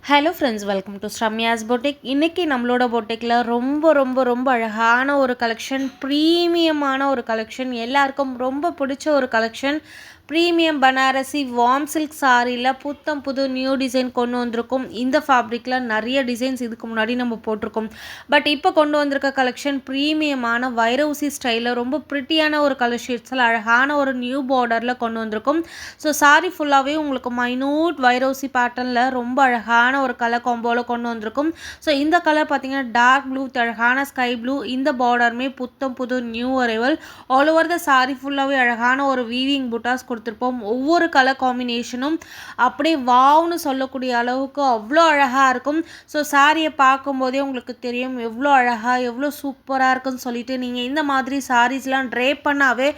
Hello friends, welcome to Sramya's boutique. இன்றைக்கி நம்மளோட பொட்டிக்கில் ரொம்ப ரொம்ப ரொம்ப அழகான ஒரு கலெக்ஷன், ப்ரீமியமான ஒரு கலெக்ஷன், எல்லாருக்கும் ரொம்ப பிடிச்ச ஒரு collection. Premium Banarasi warm silk சாரியில் புத்தம் புது நியூ டிசைன் கொண்டு வந்திருக்கும். இந்த ஃபேப்ரிக்கில் நிறைய டிசைன்ஸ் இதுக்கு முன்னாடி நம்ம போட்டிருக்கோம். பட் இப்போ கொண்டு வந்திருக்க கலெக்ஷன் ப்ரீமியமான வைரவுசி ஸ்டைலில் ரொம்ப ப்ரிட்டியான ஒரு கலர் ஷீட்ஸில் அழகான ஒரு நியூ பார்டரில் கொண்டு வந்திருக்கும். ஸோ சாரி ஃபுல்லாகவே உங்களுக்கு மைனூட் வைரவுசி பேட்டர்னில் ரொம்ப அழகான ஒரு கலர் காம்போவில் கொண்டு வந்திருக்கும். ஸோ இந்த கலர் பார்த்தீங்கன்னா டார்க் ப்ளூ, அழகான ஸ்கை ப்ளூ. இந்த பார்டருமே புத்தம் புது new arrival. All over the sorry ஃபுல்லாகவே அழகான ஒரு வீவிங் புட்டாஸ் கொடுத்துருப்போம். ஒவ்வொரு கலர் காம்பினேஷனும் அப்படியே வாவ்னு சொல்லக்கூடிய அளவுக்கு அவ்வளோ அழகாக இருக்கும். ஸோ சாரியை பார்க்கும்போதே உங்களுக்கு தெரியும் எவ்வளோ அழகாக எவ்வளோ சூப்பராக இருக்குன்னு சொல்லிட்டு நீங்கள் இந்த மாதிரி சாரீஸ்லாம் ட்ரே பண்ணாவே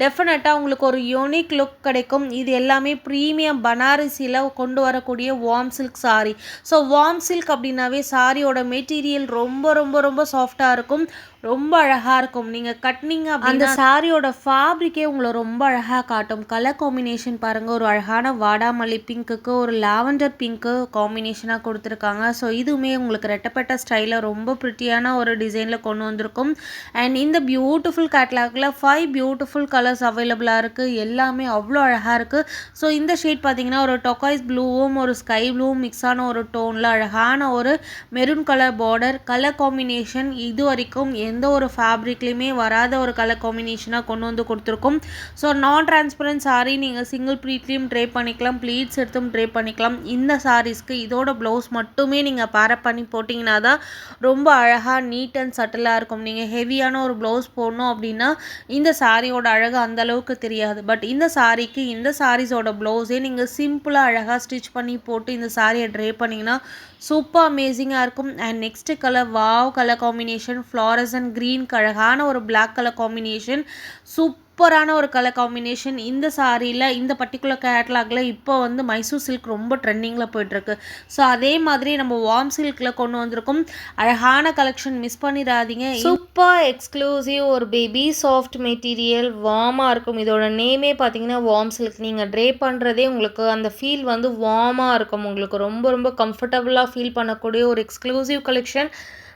டெஃபினட்டாக உங்களுக்கு ஒரு யூனிக் லுக் கிடைக்கும். இது எல்லாமே ப்ரீமியம் பனாரசியில் கொண்டு வரக்கூடிய warm silk sorry. So warm silk அப்படின்னாவே சாரியோட மெட்டீரியல் ரொம்ப ரொம்ப ரொம்ப சாஃப்டாக இருக்கும், ரொம்ப அழகாக இருக்கும். நீங்கள் கட்டினீங்க அந்த சாரியோட ஃபேப்ரிக்கே உங்களை ரொம்ப அழகாக காட்டும். கலர் காம்பினேஷன் பாருங்கள், ஒரு அழகான வாடாமல்லி பிங்க்குக்கு ஒரு லாவெண்டர் பிங்க்கு காம்பினேஷனாக கொடுத்துருக்காங்க. ஸோ இதுவுமே உங்களுக்கு ரெட்டப்பட்ட ஸ்டைலில் ரொம்ப ப்ரிட்டியான ஒரு டிசைனில் கொண்டு வந்திருக்கும். அண்ட் இந்த பியூட்டிஃபுல் கேட்லாகில் 5 பியூட்டிஃபுல் கலர்ஸ் அவைலபிளாக இருக்குது. எல்லாமே அவ்வளோ அழகாக இருக்குது. ஸோ இந்த ஷேட் பார்த்தீங்கன்னா ஒரு டொக்காய்ஸ் ப்ளூவும் ஒரு ஸ்கை ப்ளூவும் மிக்ஸான ஒரு டோனில் அழகான ஒரு maroon colour border. Colour combination இது வரைக்கும் எந்த ஒரு ஃபேப்ரிக்லேயுமே வராத ஒரு கலர் காம்பினேஷனாக கொண்டு வந்து கொடுத்துருக்கோம். ஸோ நான் டிரான்ஸ்பரண்ட் சாரீ நீங்கள் சிங்கிள் ப்ளீட்லேயும் ட்ரே பண்ணிக்கலாம், ப்ளீட்ஸ் எடுத்தும் ட்ரே பண்ணிக்கலாம். இந்த சாரீஸ்க்கு இதோட ப்ளவுஸ் மட்டுமே நீங்கள் பேரப் பண்ணி போட்டிங்கன்னா தான் ரொம்ப அழகாக நீட் அண்ட் சட்டிலாக இருக்கும். நீங்கள் ஹெவியான ஒரு ப்ளவுஸ் போடணும் அப்படின்னா இந்த சாரியோட அழகு அந்தளவுக்கு தெரியாது. பட் இந்த சாரீக்கு இந்த சாரீஸோட ப்ளவுஸே நீங்கள் சிம்பிளாக அழகாக ஸ்டிச் பண்ணி போட்டு இந்த சாரியை ட்ரே பண்ணிங்கன்னா சூப்பர் அமேசிங்காக இருக்கும். And next colour wow colour combination, fluorescent க்ரீனுக்கு அழகான ஒரு பிளாக் கலர் காம்பினேஷன், சூப்பரான ஒரு கலர் காம்பினேஷன். இந்த சாரியில் இந்த பர்டிகுலர் கேட்லாகில் இப்போ வந்து மைசூர் சில்க் ரொம்ப ட்ரெண்டிங்கில் போய்ட்டுருக்கு. ஸோ அதே மாதிரி நம்ம வார்ம் சில்கில் கொண்டு வந்திருக்கும் அழகான கலெக்ஷன், மிஸ் பண்ணிடாதீங்க. சூப்பர் எக்ஸ்க்ளூசிவ் ஒரு பேபி சாஃப்ட் மெட்டீரியல், வார்மாக இருக்கும். இதோட நேமே பார்த்தீங்கன்னா வார்ம் சில்க். நீங்கள் ட்ரே பண்ணுறதே உங்களுக்கு அந்த ஃபீல் வந்து வார்மாக இருக்கும். உங்களுக்கு ரொம்ப ரொம்ப கம்ஃபர்டபுளாக ஃபீல் பண்ணக்கூடிய ஒரு எக்ஸ்க்ளூசிவ் கலெக்ஷன்,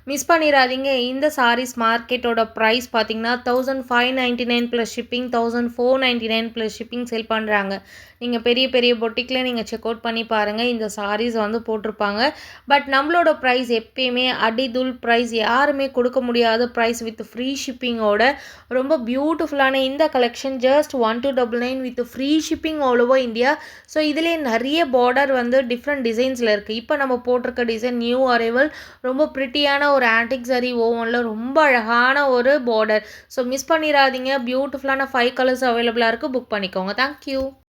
மிஸ் பண்ணிடாதீங்க. இந்த சாரீஸ் மார்க்கெட்டோட ப்ரைஸ் பார்த்தீங்கன்னா 1599 plus shipping, 1499 plus shipping sale பண்ணுறாங்க. நீங்கள் பெரிய பெரிய பொட்டிக்கில் நீங்கள் செக் அவுட் பண்ணி பாருங்கள், இந்த சாரீஸ் வந்து போட்டிருப்பாங்க. பட் நம்மளோட ப்ரைஸ் எப்பயுமே அடிதுல் ப்ரைஸ், யாருமே கொடுக்க முடியாத ப்ரைஸ் வித் ஃப்ரீ ஷிப்பிங்கோட. ரொம்ப பியூட்டிஃபுல்லான இந்த collection just 1299 with free shipping all over India. So இதிலே நிறைய பார்டர் வந்து டிஃப்ரெண்ட் டிசைன்ஸில் இருக்குது. இப்போ நம்ம போட்டிருக்க டிசைன் நியூ அரைவல், ரொம்ப ப்ரிட்டியான ஒரு ஆன்டிக் சரி ஓவனில் ரொம்ப அழகான ஒரு பார்டர். ஸோ மிஸ் பண்ணிடாதீங்க. பியூட்டிஃபுல்லான 5 கலர்ஸ் அவைலபிளாக இருக்குது, புக் பண்ணிக்கோங்க. தேங்க்யூ.